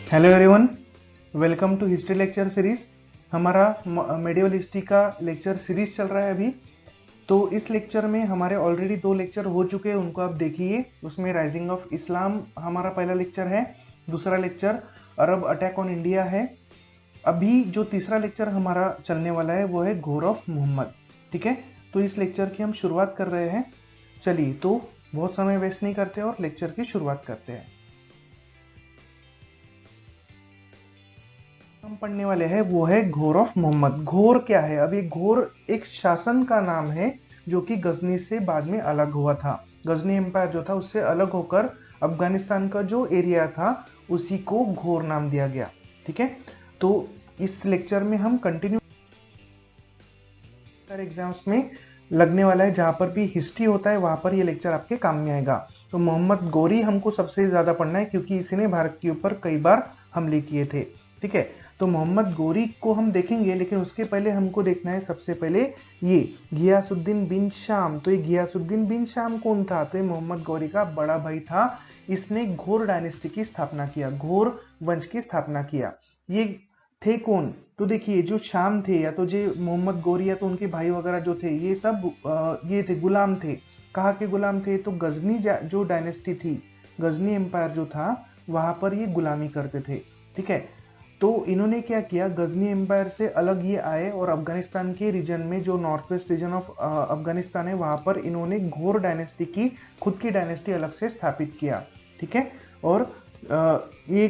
Hello everyone, welcome to history lecture series. हमारा medieval history का lecture series चल रहा है अभी। तो इस लेक्चर में हमारे ऑलरेडी 2 लेक्चर हो चुके हैं, उनको आप देखिए। उसमें राइजिंग ऑफ इस्लाम हमारा पहला लेक्चर है, दूसरा lecture Arab attack on India है। अभी जो तीसरा लेक्चर हमारा चलने वाला है वो है घोर ऑफ मोहम्मद। ठीक है, तो इस लेक्चर की हम शुरुआत कर रहे हैं। चलिए, तो बहुत समय वेस्ट नहीं करते और लेक्चर की शुरुआत करते हैं। हम पढ़ने वाले हैं वो है घोर ऑफ मोहम्मद। घोर क्या है? अब ये घोर एक शासन का नाम है जो कि गजनी से बाद में अलग हुआ था। गजनी एम्पायर जो था उससे अलग होकर अफगानिस्तान का जो एरिया था उसी को घोर नाम दिया गया। ठीक है, तो इस लेक्चर में हम कंटिन्यू एग्जाम्स में लगने वाला है, जहां पर भी हिस्ट्री होता है वहां पर ये लेक्चर आपके काम में आएगा। तो मोहम्मद गोरी हमको सबसे ज्यादा पढ़ना है क्योंकि इसी ने भारत के ऊपर कई बार हमले किए थे। ठीक है, तो मोहम्मद गोरी को हम देखेंगे, लेकिन उसके पहले हमको देखना है सबसे पहले ये गियासुद्दीन बिन शाम। तो ये गियासुद्दीन बिन शाम कौन था? तो ये मोहम्मद गोरी का बड़ा भाई था। इसने घोर डायनेस्टी की स्थापना किया, घोर वंश की स्थापना किया। ये थे कौन? तो देखिए, जो शाम थे या तो जो मोहम्मद गोरी या तो उनके भाई वगैरह जो थे, ये सब ये थे गुलाम थे। कहाँ के गुलाम थे? तो गजनी जो डायनेस्टी थी, गजनी एम्पायर जो था वहां पर ये गुलामी करते थे। ठीक है, तो इन्होंने क्या किया, गजनी एम्पायर से अलग ये आए और अफगानिस्तान के रीजन में, जो north west region of Afghanistan है, वहां पर इन्होंने घोर डायनेस्टी की, खुद की डायनेस्टी अलग से स्थापित किया। ठीक है, और ये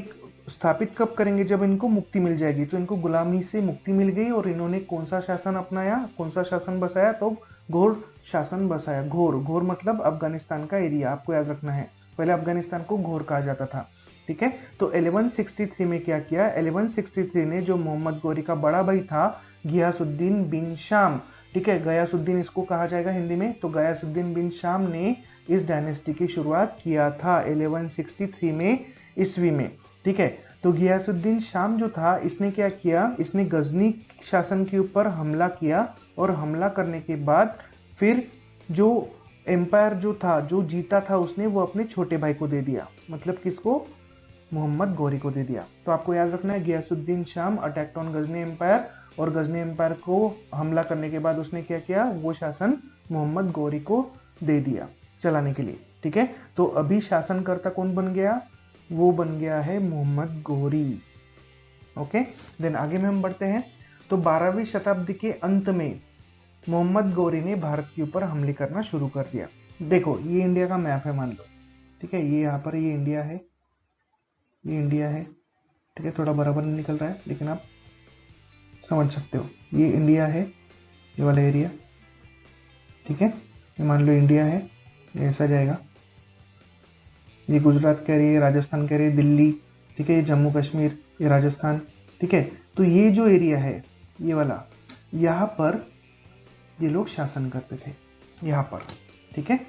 स्थापित कब करेंगे? जब इनको मुक्ति मिल जाएगी। तो इनको गुलामी से मुक्ति मिल गई और इन्होंने कौन सा शासन अपनाया, कौन सा शासन बसाया? तो घोर शासन बसाया। घोर, घोर मतलब अफगानिस्तान का एरिया, आपको याद रखना है। पहले अफगानिस्तान को घोर कहा जाता था। ठीक है, तो 1163 में क्या किया? 1163 ने जो मोहम्मद गोरी का बड़ा भाई था गियासुद्दीन बिन शाम, ठीक है, गयासुद्दीन इसको कहा जाएगा हिंदी में, तो गयासुद्दीन बिन शाम ने इस डायनेस्टी की शुरुआत किया था 1163 में ईस्वी में। ठीक है, तो गियासुद्दीन शाम जो था, इसने क्या किया, इसने गजनी शासन के ऊपर हमला किया और हमला करने के बाद फिर जो एम्पायर जो था, जो जीता था, उसने वो अपने छोटे भाई को दे दिया। मतलब किसको? मोहम्मद गोरी को दे दिया। तो आपको याद रखना है, गियासुद्दीन शाम अटैक्ट ऑन गजनी एम्पायर, और गजनी एम्पायर को हमला करने के बाद उसने क्या किया, वो शासन मोहम्मद गोरी को दे दिया चलाने के लिए। ठीक है, तो अभी शासनकर्ता कौन बन गया? वो बन गया है मोहम्मद गोरी। ओके, देन आगे में हम बढ़ते हैं। तो 12वीं शताब्दी के अंत में मोहम्मद गोरी ने भारत के ऊपर हमले करना शुरू कर दिया। देखो, ये इंडिया का मैप है मान लो। ठीक है, ये यहाँ पर ये इंडिया है, ये इंडिया है। ठीक है, थोड़ा बराबर नहीं निकल रहा है लेकिन आप समझ सकते हो। ये इंडिया है, ये वाला एरिया। ठीक है, ये मान लो इंडिया है, ये ऐसा जाएगा। ये गुजरात कह रही है, राजस्थान कह रही है, दिल्ली। ठीक है, ये जम्मू कश्मीर, ये राजस्थान। ठीक है, तो ये जो एरिया है ये वाला, यहाँ पर ये लोग शासन करते थे, यहाँ पर। ठीक है,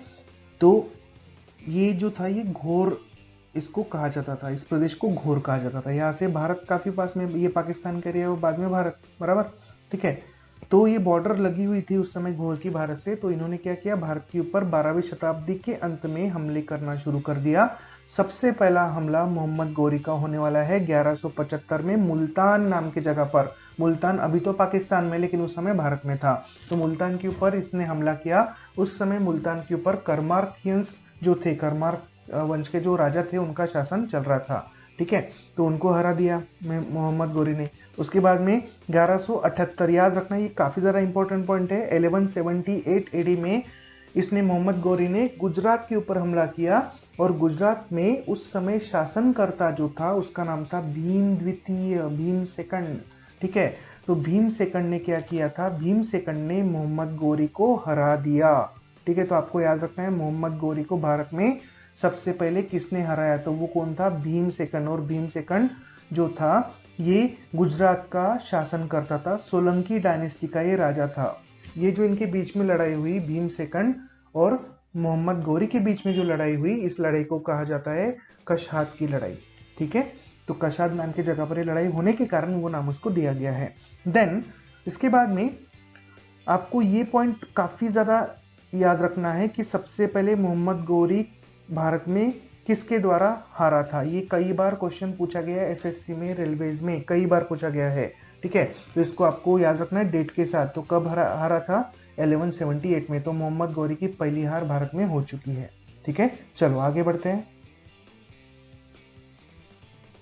तो ये जो था ये घोर इसको कहा जाता था, इस प्रदेश को घोर कहा जाता था। यहाँ से भारत काफी पास में, ये पाकिस्तान का एरिया, वो बाद में भारत, बराबर। ठीक है, तो ये बॉर्डर लगी हुई थी उस समय घोर की भारत से। तो इन्होंने क्या किया, भारत के ऊपर 12वीं शताब्दी के अंत में हमले करना शुरू कर दिया। सबसे पहला हमला मोहम्मद गोरी का होने वाला है 1175 में मुल्तान नाम की जगह पर। मुल्तान अभी तो पाकिस्तान में, लेकिन उस समय भारत में था। तो मुल्तान के ऊपर इसने हमला किया। उस समय मुल्तान के ऊपर करमार्थियंस जो थे, करमार वंश के जो राजा थे, उनका शासन चल रहा था। ठीक है, तो उनको हरा दिया मोहम्मद गोरी ने। उसके बाद में 1178, याद रखना ये काफी ज्यादा इंपॉर्टेंट पॉइंट है, 1178 एडी में इसने, मोहम्मद गोरी ने गुजरात के ऊपर हमला किया। और गुजरात में उस समय शासनकर्ता जो था उसका नाम था भीम द्वितीय, भीम सेकंड। ठीक है, तो भीम सेकंड ने क्या किया था, भीम सेकंड ने मोहम्मद गोरी को हरा दिया। ठीक है, तो आपको याद रखना है, मोहम्मद गोरी को भारत में सबसे पहले किसने हराया? तो वो कौन था? भीम सेकंड। और भीम सेकंड जो था ये गुजरात का शासन करता था, सोलंकी डायनेस्टी का ये राजा था। ये जो इनके बीच में लड़ाई हुई, भीम सेकंड और मोहम्मद गोरी के बीच में जो लड़ाई हुई, इस लड़ाई को कहा जाता है कशाद की लड़ाई। ठीक है, तो कशाद नाम की जगह पर ये लड़ाई होने के कारण वो नाम उसको दिया गया है। देन इसके बाद में आपको ये पॉइंट काफी ज्यादा याद रखना है कि सबसे पहले मोहम्मद गोरी भारत में किसके द्वारा हारा था। ये कई बार क्वेश्चन पूछा गया है एसएससी में, रेलवेज में कई बार पूछा गया है, ठीक है। तो इसको आपको याद रखना है डेट के साथ। तो कब हारा था, 1178 में। तो मोहम्मद गौरी की पहली हार भारत में हो चुकी है, ठीक है। चलो आगे बढ़ते हैं।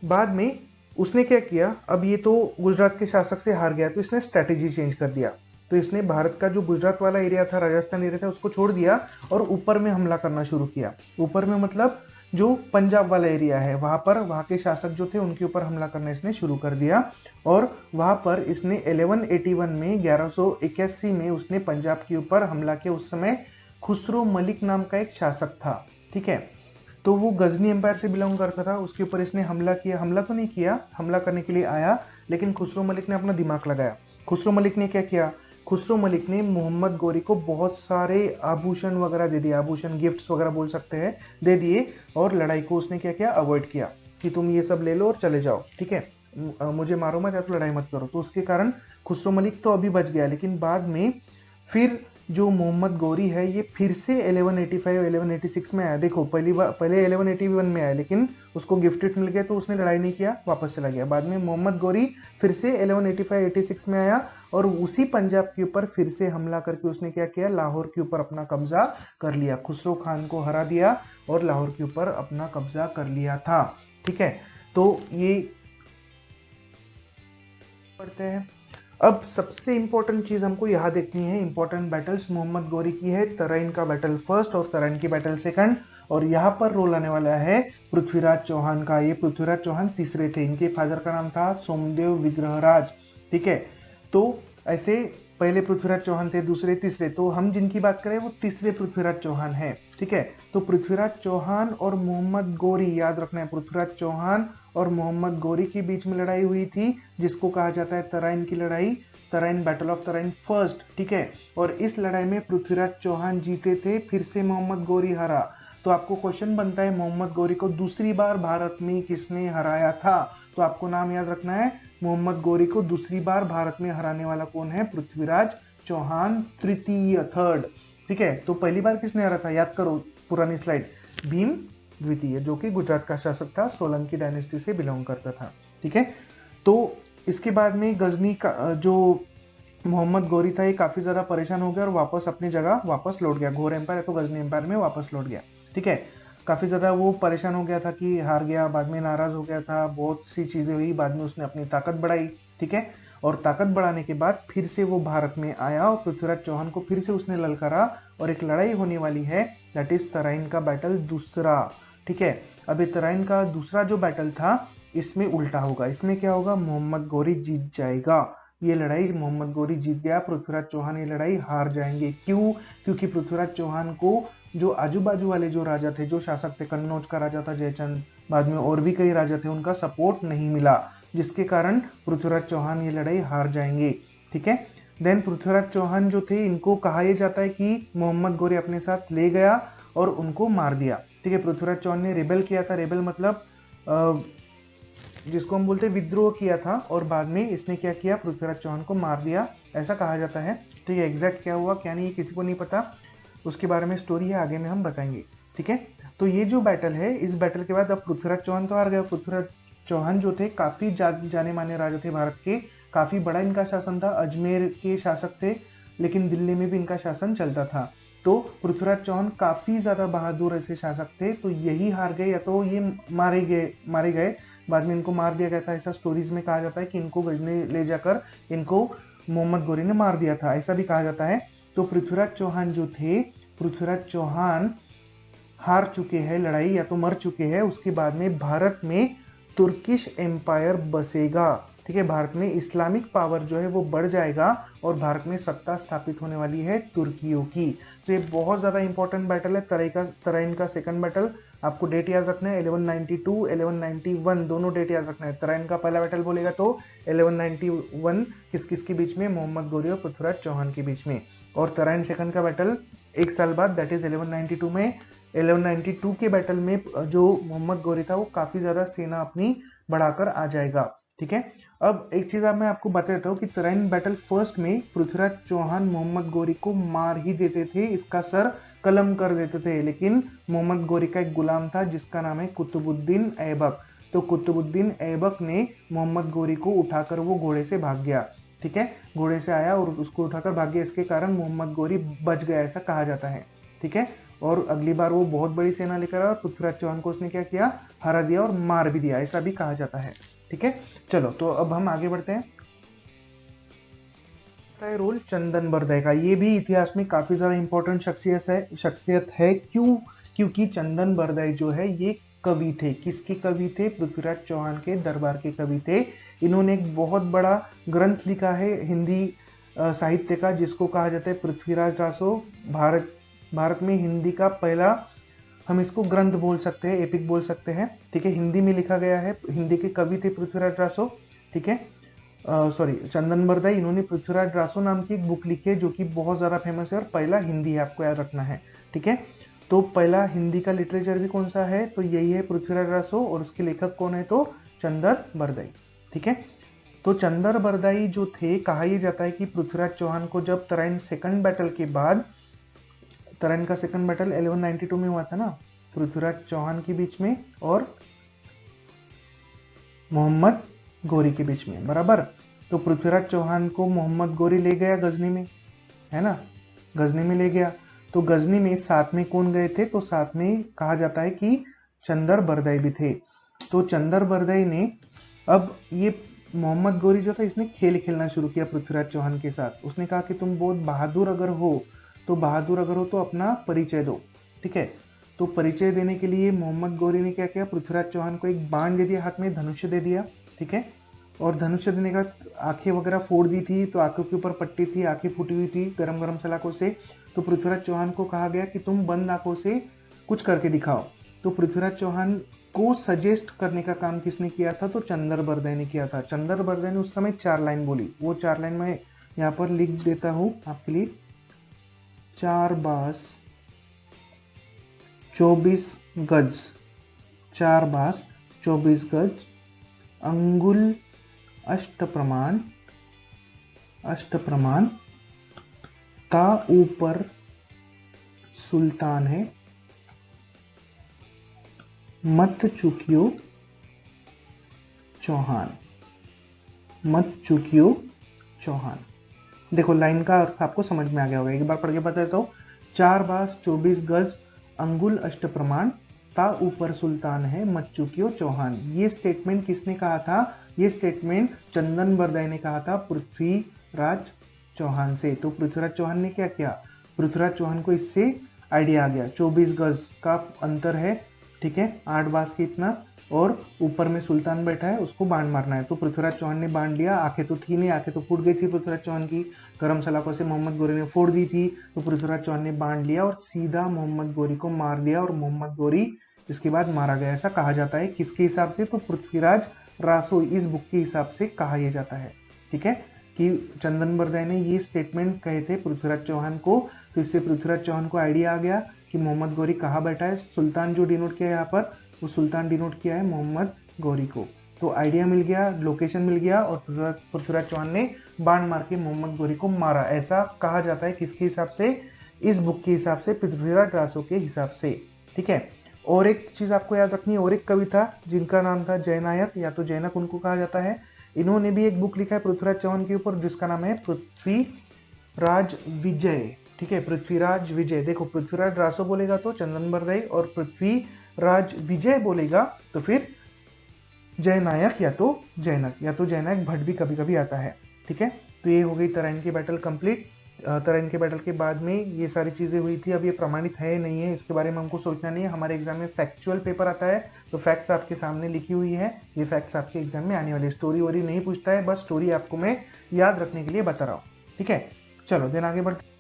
बाद में उसने क्या किया, अब ये तो गुजरात के शासक से हार गया, तो इसने स्ट्रैटेजी चेंज कर दिया। तो इसने भारत का जो गुजरात वाला एरिया था, राजस्थान एरिया था, उसको छोड़ दिया और ऊपर में हमला करना शुरू किया। ऊपर में मतलब जो पंजाब वाला एरिया है, वहां पर वहां के शासक जो थे उनके ऊपर हमला करना इसने शुरू कर दिया। और वहां पर इसने 1181 में 1181 में उसने पंजाब के ऊपर हमला किया। उस समय खुसरो मलिक नाम का एक शासक था, ठीक है। तो वो गजनी एम्पायर से बिलोंग करता था, उसके ऊपर इसने हमला किया। हमला तो नहीं किया, हमला करने के लिए आया, लेकिन खुसरो मलिक ने अपना दिमाग लगाया। खुसरो मलिक ने क्या किया, खुसरो मलिक ने मोहम्मद गौरी को बहुत सारे आभूषण वगैरह दे दिए, आभूषण गिफ्ट्स वगैरह बोल सकते हैं, दे दिए। और लड़ाई को उसने क्या किया, अवॉइड किया कि तुम ये सब ले लो और चले जाओ, ठीक है, मुझे मारो मत या तो लड़ाई मत करो। तो उसके कारण खुसरो मलिक तो अभी बच गया, लेकिन बाद में फिर जो मोहम्मद गौरी है ये फिर से 1185 1186 में आया। देखो पहले 1181 में आया, लेकिन उसको गिफ्टेड मिल गया तो उसने लड़ाई नहीं किया, वापस चला गया। बाद में मोहम्मद गौरी फिर से 1185-86 में आया और उसी पंजाब के ऊपर फिर से हमला करके उसने क्या किया, लाहौर के ऊपर अपना कब्जा कर लिया। खुसरो खान को हरा दिया और लाहौर के ऊपर अपना कब्जा कर लिया था, ठीक है। तो ये पढ़ते हैं। अब सबसे इंपॉर्टेंट चीज हमको यहाँ देखनी है, इंपॉर्टेंट बैटल्स मोहम्मद गौरी की है। तराइन का बैटल फर्स्ट और तराइन की बैटल सेकंड, और यहाँ पर रोल आने वाला है पृथ्वीराज चौहान का। ये पृथ्वीराज चौहान तीसरे थे, इनके फादर का नाम था सोमदेव विग्रहराज, ठीक है। तो ऐसे पहले पृथ्वीराज चौहान थे, दूसरे, तीसरे, तो हम जिनकी बात करें वो तीसरे पृथ्वीराज चौहान है, ठीक है। तो पृथ्वीराज चौहान और मोहम्मद गौरी, याद रखना है, पृथ्वीराज चौहान और मोहम्मद गौरी के बीच में लड़ाई हुई थी, जिसको कहा जाता है तराइन की लड़ाई, Tarain, battle of Tarain first, ठीक है। और इस लड़ाई में पृथ्वीराज चौहान जीते थे, फिर से मोहम्मद गौरी हारा। तो आपको क्वेश्चन बनता है मोहम्मद गौरी को दूसरी बार भारत में किसने हराया था। तो आपको नाम याद रखना है, मोहम्मद गौरी को दूसरी बार भारत में हराने वाला कौन है, पृथ्वीराज चौहान तृतीय, थर्ड, ठीक है। तो पहली बार किसने हरा था, याद करो पुरानी स्लाइड, भीम द्वितीय, जो कि गुजरात का शासक था, सोलंकी डायनेस्टी से बिलोंग करता था, ठीक है। तो इसके बाद में गजनी का जो मोहम्मद गौरी था ये काफी ज्यादा परेशान हो गया और वापस अपनी जगह वापस लौट गया। घोर एम्पायर है तो गजनी एम्पायर में वापस लौट गया, ठीक है। काफी ज्यादा वो परेशान हो गया था कि हार गया, बाद में नाराज हो गया था, बहुत सी चीजें हुई। बाद में उसने अपनी ताकत बढ़ाई, ठीक है। और ताकत बढ़ाने के बाद फिर से वो भारत में आया और पृथ्वीराज चौहान को फिर से उसने ललकारा और एक लड़ाई होने वाली है, दैट इज तराइन का बैटल दूसरा, ठीक है। अब ये तराइन का दूसरा जो बैटल था इसमें उल्टा होगा। इसमें क्या होगा, मोहम्मद गौरी जीत जाएगा। ये लड़ाई मोहम्मद गौरी जीत गया, पृथ्वीराज चौहान ये लड़ाई हार जाएंगे। क्यों, क्योंकि पृथ्वीराज चौहान को जो आजू बाजू वाले जो राजा थे, जो शासक थे, कन्नौज का राजा था जयचंद, बाद में और भी कई राजा थे, उनका सपोर्ट नहीं मिला, जिसके कारण पृथ्वीराज चौहान ये लड़ाई हार जाएंगे, ठीक है। देन पृथ्वीराज चौहान जो थे, इनको कहा यह जाता है कि मोहम्मद गौरी अपने साथ ले गया और उनको मार दिया, ठीक है। पृथ्वीराज चौहान ने रेबल किया था, रेबल मतलब जिसको हम बोलते हैं विद्रोह किया था, और बाद में इसने क्या किया, पृथ्वीराज चौहान को मार दिया, ऐसा कहा जाता है। तो ये एग्जैक्ट क्या हुआ क्या नहीं, किसी को नहीं पता, उसके बारे में स्टोरी है, आगे में हम बताएंगे, ठीक है। तो ये जो बैटल है, इस बैटल के बाद अब पृथ्वीराज चौहान तो हार गया। पृथ्वीराज चौहान जो थे काफी जाने माने राजा थे भारत के, काफी बड़ा इनका शासन था, अजमेर के शासक थे, लेकिन दिल्ली में भी इनका शासन चलता था। तो पृथ्वीराज चौहान काफी ज्यादा बहादुर ऐसे शासक थे, तो यही हार गए या तो ये मारे गए, बाद में इनको मार दिया गया था। ऐसा स्टोरीज में कहा जाता है कि इनको गजनी ले जाकर इनको मोहम्मद गौरी ने मार दिया था, ऐसा भी कहा जाता है। तो पृथ्वीराज चौहान जो थे, पृथ्वीराज चौहान हार चुके हैं लड़ाई, या तो मर चुके हैं। उसके बाद में भारत में तुर्किश एम्पायर बसेगा, ठीक है। भारत में इस्लामिक पावर जो है वो बढ़ जाएगा और भारत में सत्ता स्थापित होने वाली है तुर्कियों की। तो ये बहुत ज्यादा इंपॉर्टेंट बैटल है, तराइन का सेकंड बैटल। आपको डेट याद रखना है, 1192 1191 दोनों डेट याद रखना है। तराइन का पहला बैटल बोलेगा तो 1191 किस के बीच में, मोहम्मद गौरी और पृथ्वीराज चौहान के बीच में। और तराइन सेकंड का बैटल एक साल बाद, दैट इज 1192 में। 1192 के बैटल में जो मोहम्मद गौरी था वो काफी ज्यादा सेना अपनी बढ़ाकर आ जाएगा, ठीक है। अब एक चीज मैं आपको बता देता हूँ कि तराइन बैटल फर्स्ट में पृथ्वीराज चौहान मोहम्मद गोरी को मार ही देते थे, इसका सर कलम कर देते थे, लेकिन मोहम्मद गोरी का एक गुलाम था जिसका नाम है कुतुबुद्दीन ऐबक। तो कुतुबुद्दीन ऐबक ने मोहम्मद गोरी को उठाकर वो घोड़े से भाग गया, ठीक है, घोड़े से आया और उसको उठाकर भाग गया, इसके कारण मोहम्मद गोरी बच गया ऐसा कहा जाता है, ठीक है। और अगली बार वो बहुत बड़ी सेना लेकर आया और पृथ्वीराज चौहान को उसने क्या किया, हरा दिया और मार भी दिया, ऐसा भी कहा जाता है, ठीक है। चलो तो अब हम आगे बढ़ते हैं। रोल चंदन बरदई का, ये भी इतिहास में काफी ज्यादा इंपॉर्टेंट शख्सियत है। क्यों? क्योंकि चंदन बरदई जो है ये कवि थे। किसके कवि थे? पृथ्वीराज चौहान के दरबार के कवि थे। इन्होंने एक बहुत बड़ा ग्रंथ लिखा है हिंदी साहित्य का, जिसको कहा जाता है पृथ्वीराज रासो। भारत में हिंदी का पहला, हम इसको ग्रंथ बोल सकते हैं, एपिक बोल सकते हैं, ठीक है। हिंदी में लिखा गया है, हिंदी के कवि थे पृथ्वीराज रासो, ठीक है। सॉरी, चंदन बरदई, इन्होंने पृथ्वीराज रासो नाम की एक बुक लिखी है जो कि बहुत ज्यादा फेमस है और पहला हिंदी है, आपको याद रखना है, ठीक है। तो पहला हिंदी का लिटरेचर भी कौन सा है? तो यही है, पृथ्वीराज रासो, और उसके लेखक कौन है? तो चंदन बरदई, ठीक है। तो चंदन बरदई जो थे, कहा यह जाता है कि पृथ्वीराज चौहान को जब तराइन सेकंड बैटल के बाद, तराइन का सेकंड बैटल 1192 में हुआ था ना, पृथ्वीराज चौहान के बीच में और मोहम्मद गोरी के बीच में, बराबर। तो पृथ्वीराज चौहान को मोहम्मद गोरी ले गया गजनी में, है ना, गजनी में ले गया। तो गजनी में साथ में कौन गए थे? तो साथ में कहा जाता है कि चंदन बरदई भी थे। तो चंदन बरदई ने, अब ये मोहम्मद गोरी जो था, इसने खेल खेलना शुरू किया पृथ्वीराज चौहान के साथ। उसने कहा कि तुम बहुत बहादुर अगर हो तो अपना परिचय दो, ठीक है। तो परिचय देने के लिए मोहम्मद गोरी ने क्या किया? पृथ्वीराज चौहान को एक बाण दे दिया, हाथ में धनुष्य दे दिया, ठीक है। और धनुष्य देने का, आंखें वगैरह फोड़ दी थी, तो आंखों के ऊपर पट्टी थी, आंखें फूटी हुई थी गरम गरम सलाखों से। तो पृथ्वीराज चौहान को कहा गया कि तुम बंद आंखों से कुछ करके दिखाओ। तो पृथ्वीराज चौहान को सजेस्ट करने का काम किसने किया था? तो चंदन बरदई ने किया था। चंदन बरदई ने उस समय 4 लाइन बोली, वो 4 लाइन मैं यहाँ पर लिख देता हूँ आपके लिए। 4 बास 24 गज, 4 बास 24 गज, अंगुल अष्ट प्रमाण ता ऊपर सुल्तान है, मत चूकियो चौहान, मत चूकियो चौहान। देखो लाइन का अर्थ आपको समझ में आ गया होगा, एक बार पढ़ के बता देता हूँ। 4 बास 24 गज, अंगुल अष्ट प्रमाण, ता ऊपर सुल्तान है, मत चूकियो चौहान। ये स्टेटमेंट किसने कहा था? ये स्टेटमेंट चंदन बरदई ने कहा था पृथ्वीराज चौहान से। तो पृथ्वीराज चौहान ने क्या किया? पृथ्वीराज चौहान को इससे आइडिया आ गया, 24 गज का अंतर है, ठीक है, 8 बास की इतना, और ऊपर में सुल्तान बैठा है, उसको बाण मारना है। तो पृथ्वीराज चौहान ने बाण लिया, आंखें तो थी नहीं, आंखें तो फूट गई थी पृथ्वीराज चौहान की, गरम सलाखों से मोहम्मद गोरी ने फोड़ दी थी। तो पृथ्वीराज चौहान ने बाण लिया और सीधा मोहम्मद गोरी को मार दिया, और मोहम्मद गोरी इसके बाद मारा गया, ऐसा कहा जाता है। किसके हिसाब से? तो पृथ्वीराज रासो, इस बुक के हिसाब से कहा यह जाता है, ठीक है, कि चंदन बरदई ने ये स्टेटमेंट कहे थे पृथ्वीराज चौहान को। तो इससे पृथ्वीराज चौहान को आइडिया आ गया कि मोहम्मद गोरी कहाँ बैठा है। सुल्तान जो डिनोट किया है यहाँ पर, वो सुल्तान डिनोट किया है मोहम्मद गोरी को। तो आइडिया मिल गया, लोकेशन मिल गया, और पृथ्वीराज चौहान ने बाण मार के मोहम्मद गोरी को मारा, ऐसा कहा जाता है। किसके हिसाब से? इस बुक के हिसाब से, पृथ्वीराज रासो के हिसाब से, ठीक है। और एक चीज आपको याद रखनी है, और एक कवि था जिनका नाम था जयनायक, या तो जैनक उनको कहा जाता है। इन्होंने भी एक बुक लिखा है पृथ्वीराज चौहान के ऊपर, जिसका नाम है पृथ्वीराज विजय, ठीक है, पृथ्वीराज विजय। देखो, पृथ्वीराज रासो बोलेगा तो चंदन बरदई, और पृथ्वीराज विजय बोलेगा तो फिर जयनायक या तो जैनक, या तो जैनक भट्ट भी कभी कभी आता है, ठीक है। तो ये हो गई तराइन की बैटल कंप्लीट। तराइन के बैटल के बाद में ये सारी चीजें हुई थी। अब ये प्रमाणित है नहीं है, इसके बारे में हमको सोचना नहीं है। हमारे एग्जाम में फैक्चुअल पेपर आता है, तो फैक्ट्स आपके सामने लिखी हुई है, ये फैक्ट्स आपके एग्जाम में आने वाली। स्टोरी वोरी नहीं पूछता है, बस स्टोरी आपको मैं याद रखने के लिए बता रहा हूँ, ठीक है। चलो देन आगे बढ़ते।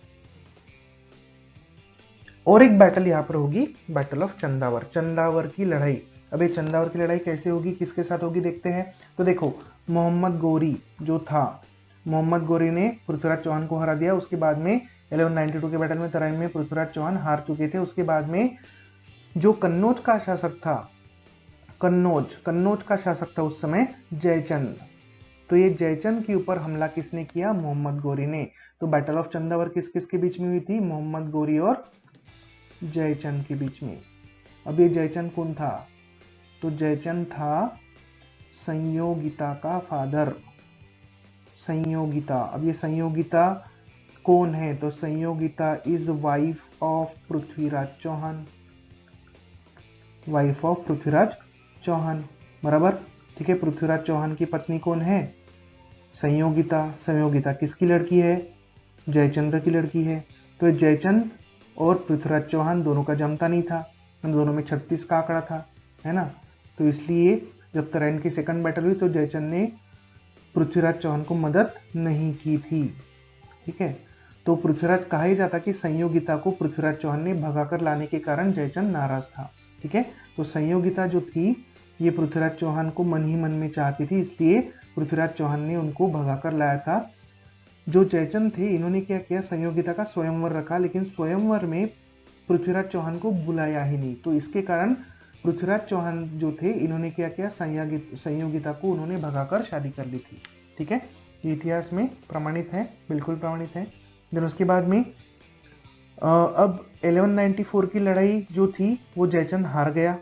और एक बैटल यहाँ पर होगी, बैटल ऑफ चंदावर, चंदावर की लड़ाई। अब ये चंदावर की लड़ाई कैसे होगी, किसके साथ होगी, देखते हैं। तो देखो, मोहम्मद गोरी जो था, मोहम्मद गोरी ने पृथ्वीराज चौहान को हरा दिया। उसके बाद में 1192 के बैटल में तराइन में पृथ्वीराज चौहान हार चुके थे। उसके बाद में जो कन्नौज का शासक था, कन्नौज का शासक था उस समय जयचंद, तो ये जयचंद के ऊपर हमला किसने किया? मोहम्मद गोरी ने। तो बैटल ऑफ चंदावर किस किस के बीच में हुई थी? मोहम्मद गोरी और जयचंद के बीच में। अब ये जयचंद कौन था? तो जयचंद था संयोगिता का फादर, संयोगिता। अब ये संयोगिता कौन है? तो Sanyogita is wife of Prithviraj Chauhan, wife of Prithviraj Chauhan, बराबर। ठीक है, पृथ्वीराज चौहान की पत्नी कौन है? संयोगिता। संयोगिता किसकी लड़की है? जयचंद्र की लड़की है। तो जयचंद और पृथ्वीराज चौहान दोनों का जमता नहीं था, उन दोनों में 36 का आंकड़ा था, है ना। तो इसलिए जब तराइन की सेकंड बैटल हुई तो जयचंद ने पृथ्वीराज चौहान को मदद नहीं की थी। ठीक है, तो पृथ्वीराज कहा ही जाता कि संयोगिता को पृथ्वीराज चौहान ने भगाकर लाने के कारण जयचंद नाराज था। ठीक है, तो संयोगिता जो थी ये पृथ्वीराज चौहान को मन ही मन में चाहती थी, इसलिए पृथ्वीराज चौहान ने उनको भगाकर लाया था। जो जयचंद थे इन्होंने क्या किया? संयोगिता का स्वयंवर रखा, लेकिन स्वयंवर में पृथ्वीराज चौहान को बुलाया ही नहीं। तो इसके कारण पृथ्वीराज चौहान जो थे इन्होंने क्या किया? संयोगिता को उन्होंने भगाकर शादी कर ली थी। ठीक है, ये इतिहास में प्रमाणित है, बिल्कुल प्रमाणित है। फिर उसके बाद में अब 1194 की लड़ाई जो थी वो जयचंद हार गया।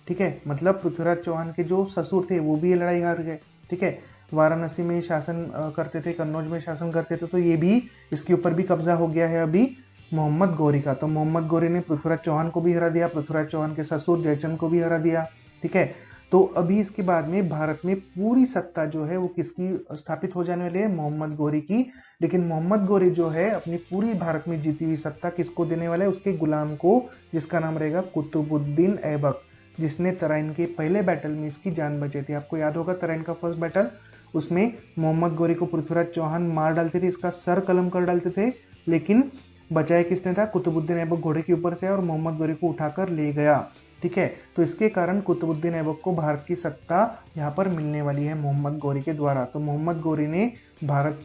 ठीक है, मतलब पृथ्वीराज चौहान के जो ससुर थे वो भी ये लड़ाई हार गए। ठीक है, वाराणसी में शासन करते थे, कन्नौज में शासन करते थे, तो ये भी इसके ऊपर भी कब्जा हो गया है अभी मोहम्मद गोरी का। तो मोहम्मद गोरी ने पृथ्वीराज चौहान को भी हरा दिया, पृथ्वीराज चौहान के ससुर जयचंद को भी हरा दिया। ठीक है, तो अभी इसके बाद में भारत में पूरी सत्ता जो है वो किसकी स्थापित हो जाने वाली है? मोहम्मद गोरी की। लेकिन मोहम्मद गोरी जो है अपनी पूरी भारत में जीती हुई सत्ता किसको देने वाला है? उसके गुलाम को, जिसका नाम रहेगा कुतुबुद्दीन ऐबक, जिसने तराइन के पहले बैटल में इसकी जान बचाई थी। आपको याद होगा तराइन का फर्स्ट बैटल, उसमें मोहम्मद गोरी को पृथ्वीराज चौहान मार डालते थे, इसका सर कलम कर डालते थे, लेकिन बचाया किसने था? कुतुबुद्दीन ऐबक घोड़े के ऊपर से और मोहम्मद गोरी को उठाकर ले गया। ठीक है, तो इसके कारण कुतुबुद्दीन ऐबक को भारत की सत्ता यहाँ पर मिलने वाली है मोहम्मद गोरी के द्वारा। तो मोहम्मद गोरी ने भारत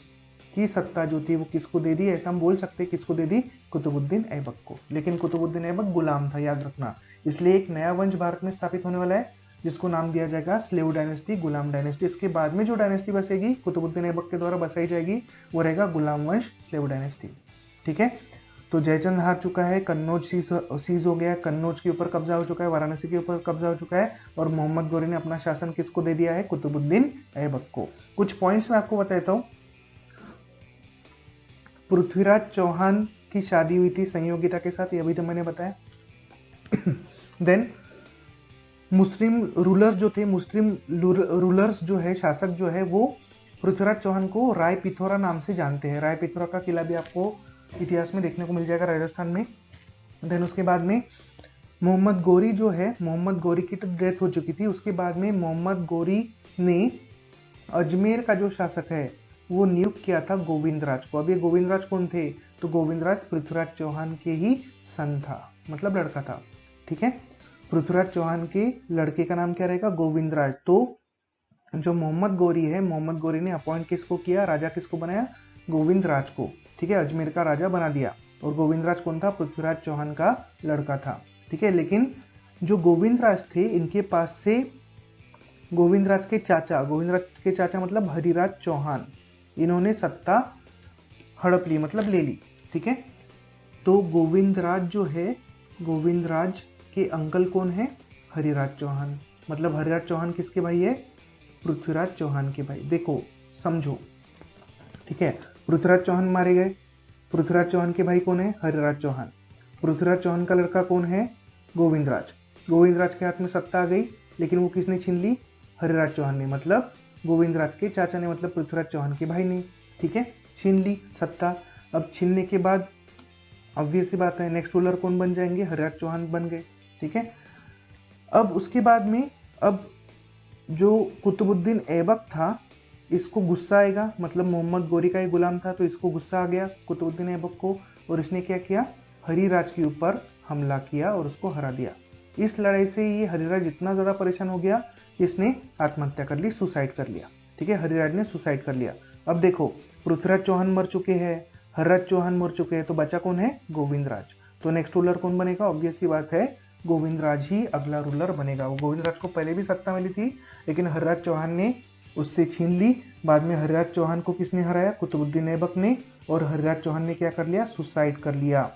की सत्ता जो थी वो किसको दे दी? ऐसा हम बोल सकते हैं, किसको दे दी? कुतुबुद्दीन ऐबक को। लेकिन कुतुबुद्दीन ऐबक गुलाम था, याद रखना। इसलिए एक नया वंश भारत में स्थापित होने वाला है जिसको नाम दिया जाएगा स्लेव डायनेस्टी, गुलाम डायनेस्टी। इसके बाद में जो डायनेस्टी बसेगी कुतुबुद्दीन ऐबक के द्वारा बसाई जाएगी वो रहेगा गुलाम वंश, स्लेव डायनेस्टी। ठीक है, तो जयचंद हार चुका है, कन्नौज सीज हो गया है, कन्नौज के ऊपर कब्जा हो चुका है, वाराणसी के ऊपर कब्जा हो चुका है, और मोहम्मद गोरी ने अपना शासन किसको दे दिया है? कुतुबुद्दीन ऐबक को। कुछ पॉइंट्स मैं आपको बताता हूं। पृथ्वीराज चौहान की शादी हुई थी संयोगिता के साथ, ये अभी तो मैंने बताया। देन मुस्लिम रूलर जो थे, मुस्लिम रूलर्स जो है, शासक जो है, वो पृथ्वीराज चौहान को राय पिथौरा नाम से जानते हैं। राय पिथौरा का किला भी आपको इतिहास में देखने को मिल जाएगा राजस्थान में। देन उसके बाद में मोहम्मद गोरी जो है, मोहम्मद गोरी की तो डेथ हो चुकी थी। उसके बाद में मोहम्मद गोरी ने अजमेर का जो शासक है वो नियुक्त किया था गोविंदराज को। अब ये गोविंदराज कौन थे? तो गोविंदराज पृथ्वीराज चौहान के ही सन था, मतलब लड़का था। ठीक है, पृथ्वीराज चौहान के लड़के का नाम क्या रहेगा? गोविंदराज। तो जो मोहम्मद गोरी है, मोहम्मद गोरी ने अपॉइंट किसको किया? राजा किसको बनाया? गोविंदराज को। ठीक है, अजमेर का राजा बना दिया। और गोविंदराज कौन था? पृथ्वीराज चौहान का लड़का था। ठीक है, लेकिन जो गोविंदराज थे इनके पास से गोविंदराज के चाचा मतलब हरिराज चौहान, इन्होंने सत्ता हड़प ली, मतलब ले ली। ठीक है, तो गोविंदराज जो है, गोविंदराज के अंकल कौन है? हरिराज चौहान। मतलब हरिराज चौहान किसके भाई है? पृथ्वीराज चौहान के भाई। देखो समझो, ठीक है, पृथ्वीराज चौहान मारे गए, पृथ्वीराज चौहान के भाई कौन है? हरिराज चौहान। पृथ्वीराज चौहान का लड़का कौन है? गोविंदराज। गोविंदराज के हाथ में सत्ता आ गई, लेकिन वो किसने छीन ली? हरिराज चौहान ने, मतलब गोविंदराज के चाचा ने, मतलब पृथ्वीराज चौहान के भाई ने। ठीक है, छीन ली सत्ता। अब छीनने के बाद ऑब्वियस सी बात है, नेक्स्ट रूलर कौन बन जाएंगे? हरिराज चौहान बन गए। ठीक है, अब उसके बाद में अब जो कुतुबुद्दीन ऐबक था, इसको गुस्सा आएगा, मतलब मोहम्मद गोरी का ही गुलाम था, तो इसको गुस्सा आ गया कुतुबुद्दीन ऐबक को, और इसने क्या किया? हरिराज के ऊपर हमला किया और उसको हरा दिया। इस लड़ाई से ये हरिराज इतना ज़्यादा परेशान हो गया, इसने आत्महत्या कर ली, सुसाइड कर लिया। ठीक है, हरिराज ने सुसाइड कर लिया। अब देखो, पृथ्वीराज चौहान मर चुके हैं, हरिराज चौहान मर चुके हैं, तो बचा कौन है? गोविंदराज। तो नेक्स्ट रूलर कौन बनेगा? ऑब्वियस सी बात है, गोविंदराज ही अगला रूलर बनेगा। गोविंदराज को पहले भी सत्ता मिली थी, लेकिन हरिराज चौहान ने उससे छीन ली, बाद में हरिराज चौहान को किसने हराया? कुतुबुद्दीन ऐबक ने। और हरिराज चौहान ने क्या कर लिया? सुसाइड कर लिया।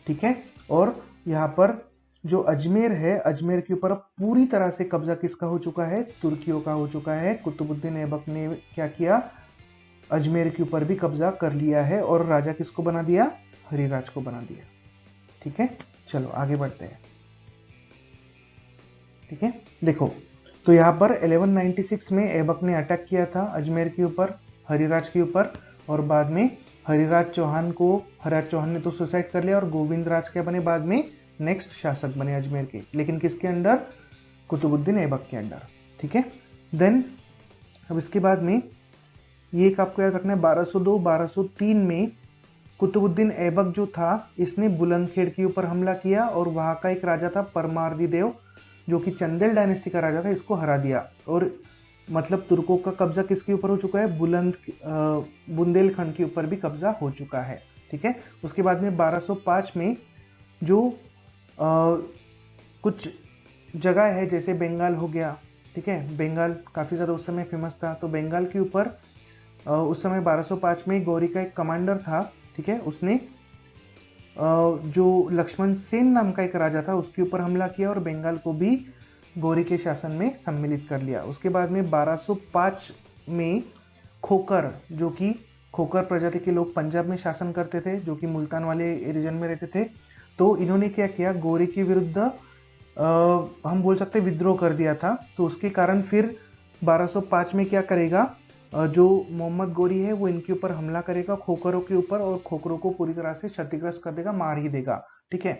ठीक है। और यहाँ पर जो अजमेर है, अजमेर के ऊपर पूरी तरह से कब्जा किसका हो चुका है? तुर्कियों का हो चुका है। कुतुबुद्दीन ऐबक ने क्या किया? अजमेर के ऊपर भी कब्जा कर लिया है और राजा किसको बना दिया? हरिराज को बना दिया। ठीक है, चलो आगे बढ़ते हैं। ठीक है, देखो तो यहाँ पर 1196 में ऐबक ने अटैक किया था अजमेर के ऊपर, हरिराज के ऊपर, और बाद में हरिराज चौहान ने तो सुसाइड कर लिया और गोविंद राज क्या बने बाद में? नेक्स्ट शासक बने अजमेर के, लेकिन किसके अंडर? कुतुबुद्दीन ऐबक के अंडर। ठीक है, देन अब इसके बाद में ये एक आपको याद रखना है, 1202-1203 में कुतुबुद्दीन ऐबक जो था इसने बुलंदखेड़ के ऊपर हमला किया और वहां का एक राजा था परमार्दी देव जो कि चंदेल डायनेस्टी का राजा था, इसको हरा दिया। और मतलब तुर्कों का कब्जा किसके ऊपर हो चुका है? बुंदेलखंड के ऊपर भी कब्जा हो चुका है। ठीक है, उसके बाद में 1205 में जो कुछ जगह है जैसे बंगाल हो गया, ठीक है, बंगाल काफ़ी ज़्यादा उस समय फेमस था, तो बंगाल के ऊपर उस समय 1205 में गौरी का एक कमांडर था, ठीक है, उसने जो लक्ष्मण सेन नाम का एक राजा था उसके ऊपर हमला किया और बंगाल को भी गौरी के शासन में सम्मिलित कर लिया। उसके बाद में 1205 में खोकर, जो कि खोकर प्रजाति के लोग पंजाब में शासन करते थे, जो कि मुल्तान वाले रीजन में रहते थे, तो इन्होंने क्या किया? गौरी के विरुद्ध हम बोल सकते विद्रोह कर दिया था। तो उसके कारण फिर 1205 में क्या करेगा? जो मोहम्मद गौरी है वो इनके ऊपर हमला करेगा, खोखरों के ऊपर, और खोखरों को पूरी तरह से क्षतिग्रस्त कर देगा, मार ही देगा। ठीक है,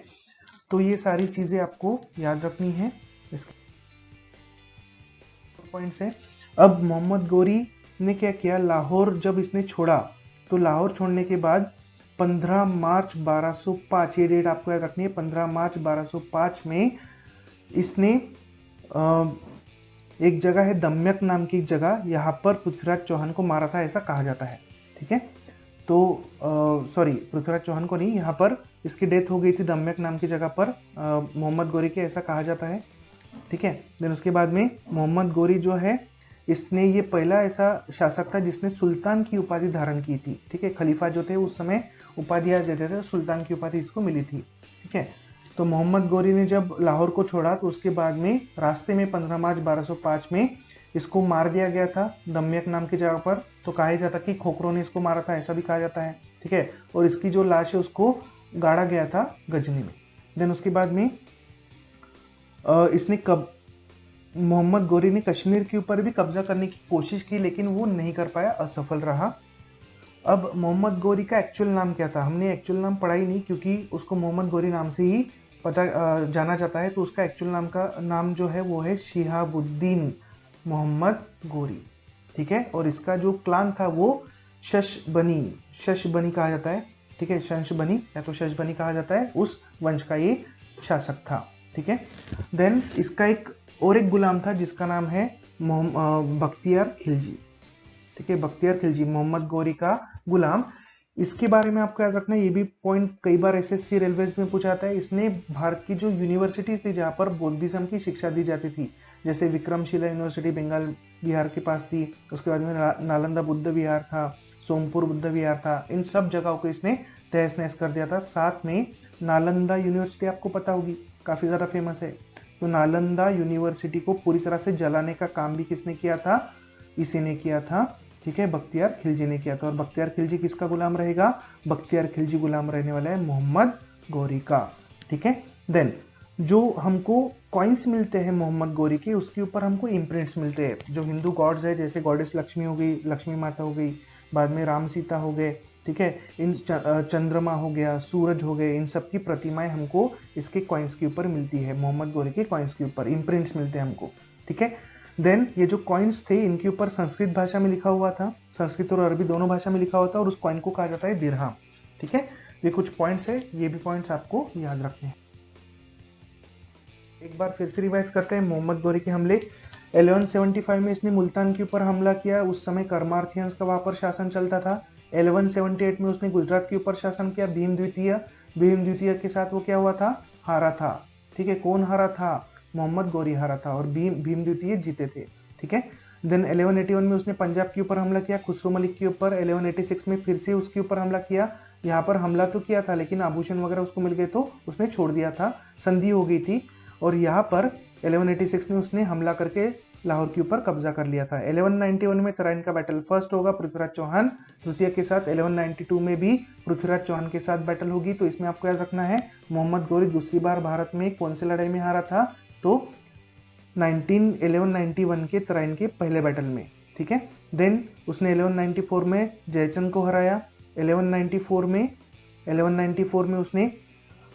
तो ये सारी चीजें आपको याद रखनी है। इसके पॉइंट्स है। अब मोहम्मद गौरी ने क्या किया? लाहौर जब इसने छोड़ा, तो लाहौर छोड़ने के बाद 15 मार्च 1205, ये डेट आपको याद रखनी है, 15 मार्च 1205 में इसने एक जगह है दम्यक नाम की जगह, यहाँ पर पृथ्वीराज चौहान को मारा था, ऐसा कहा जाता है। ठीक है, तो सॉरी, पृथ्वीराज चौहान को नहीं, यहाँ पर इसकी डेथ हो गई थी दम्यक नाम की जगह पर मोहम्मद गौरी के, ऐसा कहा जाता है। ठीक है, देन उसके बाद में मोहम्मद गौरी जो है इसने ये पहला ऐसा शासक था जिसने सुल्तान की उपाधि धारण की थी। ठीक है, खलीफा जो थे उस समय उपाधियां देते थे, सुल्तान की उपाधि इसको मिली थी। ठीक है, तो मोहम्मद गौरी ने जब लाहौर को छोड़ा तो उसके बाद में रास्ते में 15 मार्च 1205 में इसको मार दिया गया था दम्यक नाम की जगह पर। तो कहा जाता कि खोखरों ने इसको मारा था, ऐसा भी कहा जाता है। ठीक है, और इसकी जो लाश है उसको गाड़ा गया था गजनी में। देन उसके बाद में इसने मोहम्मद गौरी ने कश्मीर के ऊपर भी कब्जा करने की कोशिश की, लेकिन वो नहीं कर पाया, असफल रहा। अब मोहम्मद गौरी का एक्चुअल नाम क्या था? हमने एक्चुअल नाम पढ़ा ही नहीं, क्योंकि उसको मोहम्मद गौरी नाम से ही जाना जाता है। तो उसका एक्चुअल नाम जो है वो है शिहाबुद्दीन मोहम्मद गौरी। ठीक है, और इसका जो क्लान था वो शशबनी कहा जाता है। ठीक है, शंशबनी या तो शशबनी कहा जाता है, उस वंश का ये शासक था। ठीक है, देन इसका एक गुलाम था जिसका नाम है बख्तियार खिलजी। ठीक है, बख्तियार खिलजी मोहम्मद गौरी का गुलाम। इसके बारे में आपको याद रखना है, ये भी पॉइंट कई बार एसएससी रेलवेज में पूछा जाता है। इसने भारत की जो यूनिवर्सिटीज थी जहाँ पर बौद्धिज्म की शिक्षा दी जाती थी, जैसे विक्रमशिला यूनिवर्सिटी बंगाल बिहार के पास थी, उसके बाद में नालंदा बुद्ध विहार था, सोमपुर बुद्ध विहार था, इन सब जगहों को इसने तहस नहस कर दिया था। साथ में नालंदा यूनिवर्सिटी आपको पता होगी, काफी ज्यादा फेमस है, तो नालंदा यूनिवर्सिटी को पूरी तरह से जलाने का काम भी किसने किया था? इसी ने किया था। ठीक है, बख्तियार खिलजी ने किया था। और बख्तियार खिलजी किसका गुलाम रहेगा? बख्तियार खिलजी गुलाम रहने वाला है मोहम्मद गौरी का। ठीक है, देन जो हमको कॉइन्स मिलते हैं मोहम्मद गौरी के, उसके ऊपर हमको इम्प्रिंट्स मिलते हैं। जो हिंदू गॉड्स है, जैसे गॉडेस लक्ष्मी हो गई, लक्ष्मी माता हो गई, बाद में राम सीता हो गए, ठीक है, इन चंद्रमा हो गया, सूरज हो गए, इन सब की प्रतिमाएं हमको इसके कॉइन्स के ऊपर मिलती है, मोहम्मद गौरी के कॉइन्स के ऊपर इम्प्रिंट्स मिलते हैं हमको। ठीक है, देन ये जो कॉइन्स थे इनके ऊपर संस्कृत भाषा में लिखा हुआ था, संस्कृत और अरबी दोनों भाषा में लिखा हुआ था, और उस कॉइन को कहा जाता है दिरहम। ठीक है, ये कुछ पॉइंट्स है, ये भी पॉइंट्स आपको याद रखने हैं। एक बार फिर से रिवाइज करते हैं मोहम्मद गौरी के हमले। 1175 में इसने मुल्तान के ऊपर हमला किया, उस समय कर्मार्थियंस का वहां पर शासन चलता था। 1178 में उसने गुजरात के ऊपर शासन किया, भीम द्वितीय के साथ वो क्या हुआ था? हारा था। ठीक है, कौन हारा था? मोहम्मद गौरी हारा था, और भीम द्वितीय जीते थे। ठीक है, देन 1181 में उसने पंजाब के ऊपर हमला किया, खुसरो मलिक के ऊपर। 1186 में फिर से उसके ऊपर हमला किया। यहाँ पर हमला तो किया था लेकिन आभूषण वगैरह उसको मिल गए तो उसने छोड़ दिया था, संधि हो गई थी। और यहाँ पर 1186 में उसने हमला करके लाहौर के ऊपर कब्जा कर लिया था। 1191 में तराइन का बैटल फर्स्ट होगा पृथ्वीराज चौहान तृतीय के साथ। 1192 में भी पृथ्वीराज चौहान के साथ बैटल होगी। तो इसमें आपको याद रखना है मोहम्मद गौरी दूसरी बार भारत में कौन सी लड़ाई में हारा था, तो 1191 के तराइन के पहले बैटल में, ठीक है। देन उसने 1194 में जयचंद को हराया। 1194 में उसने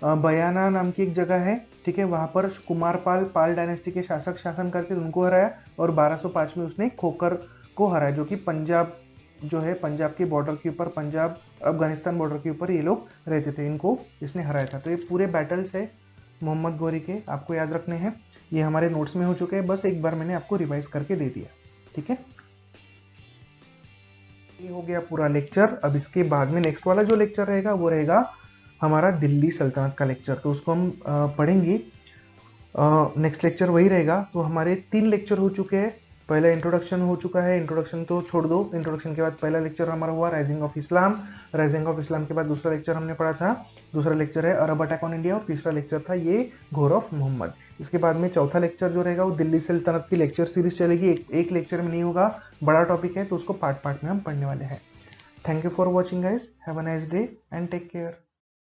बयाना नाम की एक जगह है, ठीक है, वहां पर कुमार पाल डायनेस्टी के शासक शासन करते उनको हराया। और 1205 में उसने खोखर को हराया, जो कि पंजाब जो है, पंजाब के बॉर्डर के ऊपर, पंजाब अफगानिस्तान बॉर्डर के ऊपर ये लोग रहते थे, इनको इसने हराया था। तो ये पूरे बैटल्स है मोहम्मद गौरी के, आपको याद रखने हैं। ये हमारे नोट्स में हो चुके हैं, बस एक बार मैंने आपको रिवाइज करके दे दिया, ठीक है। ये हो गया पूरा लेक्चर। अब इसके बाद में नेक्स्ट वाला जो लेक्चर रहेगा वो रहेगा हमारा दिल्ली सल्तनत का लेक्चर। तो उसको हम पढ़ेंगे, नेक्स्ट लेक्चर वही रहेगा। तो हमारे 3 लेक्चर हो चुके हैं। पहला इंट्रोडक्शन हो चुका है, इंट्रोडक्शन तो छोड़ दो। इंट्रोडक्शन के बाद पहला लेक्चर हमारा हुआ rising of Islam. Rising of Islam के बाद दूसरा लेक्चर हमने पढ़ा था, दूसरा लेक्चर है अरब अटैक ऑन इंडिया। और तीसरा लेक्चर था ये घोर ऑफ मोहम्मद। इसके बाद में चौथा लेक्चर जो रहेगा वो दिल्ली सल्तनत की लेक्चर सीरीज चलेगी। एक लेक्चर में नहीं होगा, बड़ा टॉपिक है तो उसको पार्ट पार्ट में हम पढ़ने वाले हैं। Thank you for watching guys, have a nice day and take care.